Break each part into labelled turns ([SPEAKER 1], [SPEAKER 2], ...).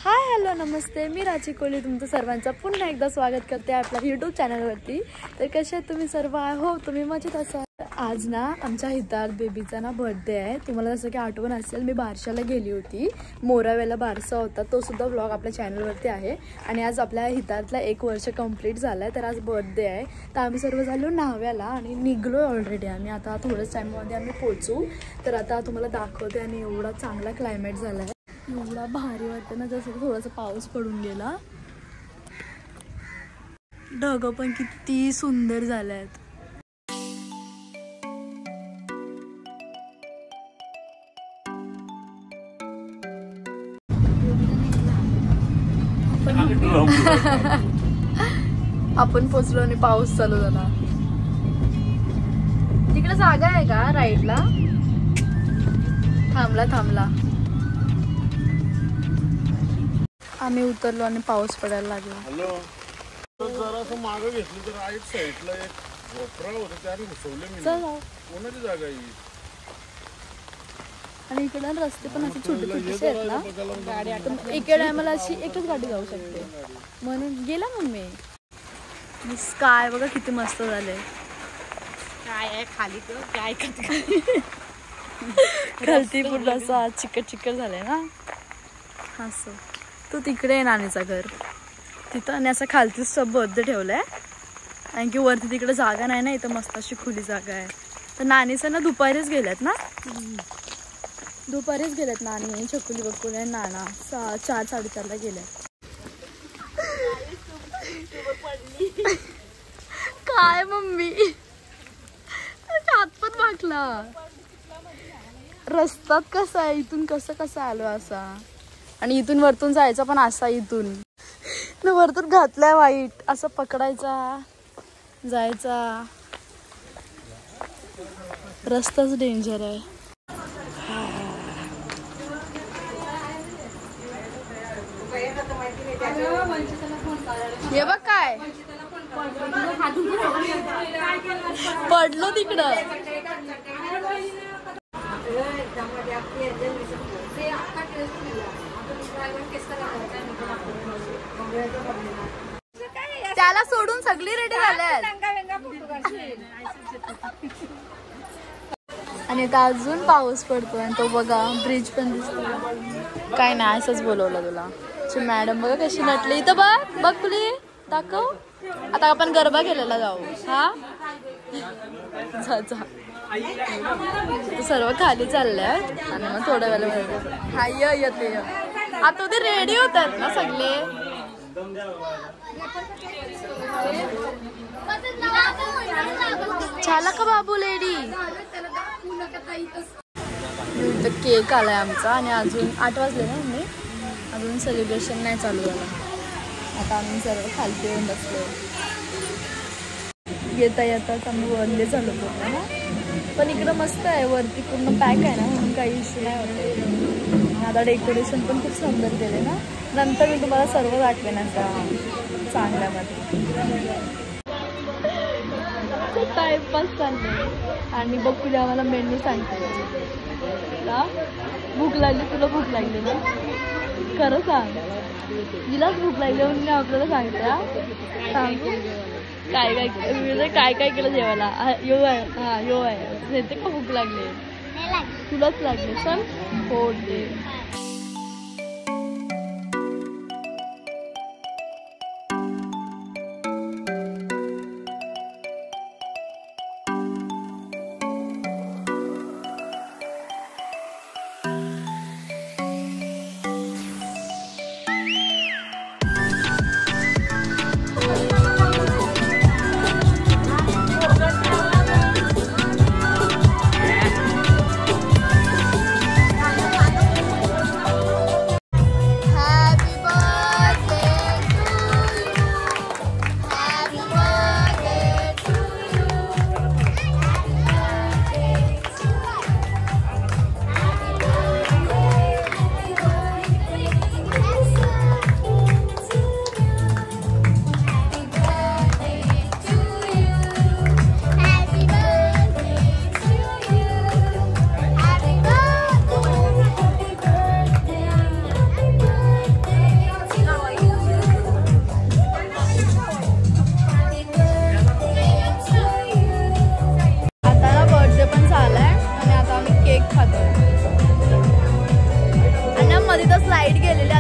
[SPEAKER 1] Hi hello नमस्ते, मी राची कोहली तुमचं सर्वांचं पुन्हा एकदा स्वागत करते आपल्या यूट्यूब चॅनलवरती। तर कसे आहेत तुम्ही सर्व? आय होप तुम्ही मजेत असाल। आज ना आमच्या हितार्थ बेबीचा ना बर्थडे आहे। तुम्हाला जसं की आठवण असेल मी बारशाला गेली होती, मोरावेला बारसा होता, तो सुद्धा व्लॉग आपल्या चॅनलवरती आहे। आणि आज आपल्या हितार्थला 1 वर्ष कंप्लीट झालं आहे, तर आज बर्थडे आहे। तर आम्ही सर्व झालो न्हाव्याला आणि निघलो ऑलरेडी आम्ही। आता थोड्याच टाईममध्ये आम्ही पोहोचू। तर आता तुम्हाला दाखवते आणि एवढा चांगला क्लायमेट झाला आहे, एवढा भारी वाटतं ना, जसं थोडासा पाऊस पडून गेला। ढग पण किती सुंदर झाले आहेत। आपण पोचलो आणि पाऊस चालू झाला। तिकडे जागा आहे का राईडला? थांबला आम्ही उतरलो आणि पाऊस पडायला लागला।
[SPEAKER 2] हॅलो, जरा मागे घेतली तर राईट साईडला एक झोपडा होता, त्याने घुसवले मी।
[SPEAKER 1] चला,
[SPEAKER 2] कोणाची जागा आहे?
[SPEAKER 1] आणि इकडे रस्ते पण असे छोटे छोटे आहेत ना, गाडी इकडे आम्हाला अशी एकच गाडी जाऊ शकते, म्हणून गेला मम्मी। स्काय बघा किती मस्त झाले।
[SPEAKER 3] काय आहे खाली काय
[SPEAKER 1] खालती पूर्ण असं चिकट झालंय ना असं। तू तिकडे आहे नानीचं घर तिथं, आणि असं खालतीच सब बर्थडे ठेवलंय, कारण की वरती तिकडे जागा नाही ना, इथं मस्त अशी खुली जागा आहे। तर नानीचं ना दुपारीच गेल्यात ना, दुपारीच गेल्यात नानी, छकुली बकुली आणि नाना 4-4:30ला गेल्यात। काय मम्मी हात पण वाकला। रस्त्यात कसा आहे, इथून कसं आलो असा, आणि इथून वरतून जायचा पण असा, इथून वरतून घातलाय वाईट, असं पकडायचा जायचा, रस्ताच डेंजर आहे। हे बघ काय पडलो तिकडं। त्याला सोडून सगळी रेडी झाल्यात, आणि आता अजून पाऊस पडतोय, आणि तो बघा ब्रिज पण दिसतो। काय नाही, असंच बोलवलं तुला। मॅडम बघा कशी नटली, इथं बघ कुली दाखव। आता आपण गरबा केलेला जाऊ, हा जा सर्व खाली चालल्यात, आणि मग थोड्या वेळेला हा येते। आता ते रेडी होतात ना सगळे, झाला का बाबू लेडी? केक आलाय आमचा, आणि अजून 8 वाजले ना मम्मी, अजून सेलिब्रेशन नाही चालू झालं। आता आम्ही सर्व खालती येऊन बसलो, येताच आम्ही वरले चालू करतो ना, पण इकडं मस्त आहे, वरती पूर्ण पॅक आहे ना, म्हणून काही इश्यू नाही होते। आता डेकोरेशन पण खूप सुंदर केले ना, नंतर मी तुम्हाला सर्व दाखवेन आता चांगल्यामध्ये। टाइमपास चालले, आणि बघू आम्हाला मेन्यू सांगते का, भूक लागली तुला? भूक लागली ना, खरं सांग, हिलाच भूक लागली म्हणून आपल्याला सांगते। सांगू काय केलं जेवायला? यो आहे येते का? भूक लागली तुलाच लागली, चल हो दे।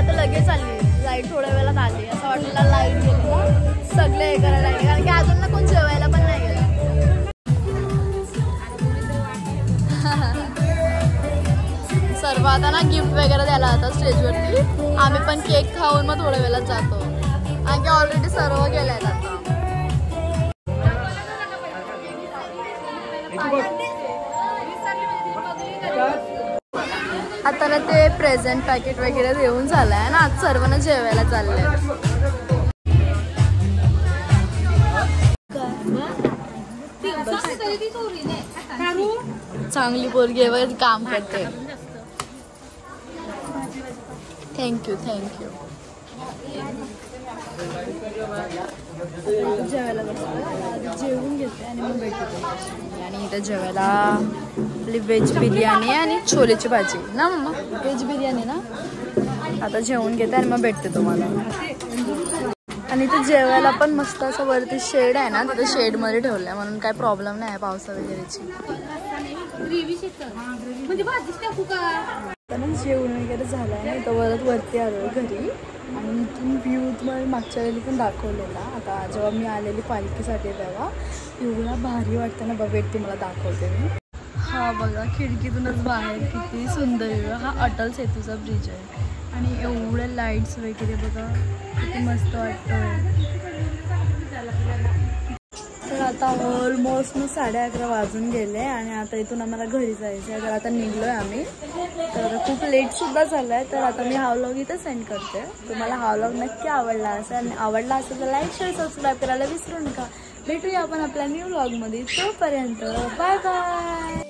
[SPEAKER 1] आता लगेच आली लाईट, थोड्या वेळात आली. असं वाटलं लाईट गेली ना सगळे हे करायला लागले, कारण की अजून ना कोण जेवायला पण नाही गेला. सर्व आता ना गिफ्ट वगैरे द्यायला जातात स्टेजवरती. आम्ही पण केक खाऊन मग थोड्या वेळात जातो, कारण की ऑलरेडी सर्व गेले आहेत आता. आता ना ते प्रेझेंट पॅकेट वगैरे देऊन झालंय ना, आज सर्वांना जेवायला चाललंय. चांगली पोरगी आहे, काम करते. Thank you thank you. जेवायला बसतो, जेवून घेते आणि मग भेटते. आणि इथं जेवायला आपली व्हेज बिर्याणी आणि छोलेची भाजी ना मम्मा, व्हेज बिर्याणी ना. आता जेवून घेते आणि मग भेटते तुम्हाला. आणि इथे जेवायला पण मस्त असं वरती शेड आहे ना, तिथे शेडमध्ये ठेवलं आहे म्हणून काय प्रॉब्लेम नाही आहे पावसा वगैरेची. जेवण वगैरे झालं आहे ना, इथं वरती आलो घरी. आणि इथून व्ह्यू तुम्हाला मागच्या वेळी पण दाखवलेला. आता जेव्हा मी आलेली पालखीसाठी तेव्हा एवढा भारी वाटतं ना, बघ वेट मला दाखवते मी. हा बघा खिडकीतूनच बाहेर किती सुंदर. हा अटल सेतूचा ब्रिज आहे आणि एवढ्या लाईट्स वगैरे बघा किती मस्त वाटतं. तर आता ऑलमोस्ट मग 11:30 वाजून गेले आणि आता इथून आम्हाला घरी जायचं आहे. तर आता निघलो आहे आम्ही. तर खूप लेटसुद्धा झालं आहे. तर आता मी हा व्लॉग इथं सेंड करते. तुम्हाला हा व्लॉग नक्की आवडला असेल तर लाईक शेअर सबस्क्राईब करायला विसरू नका. भेटूया आपण आपल्या न्यू व्लॉगमध्ये. तोपर्यंत बाय बाय.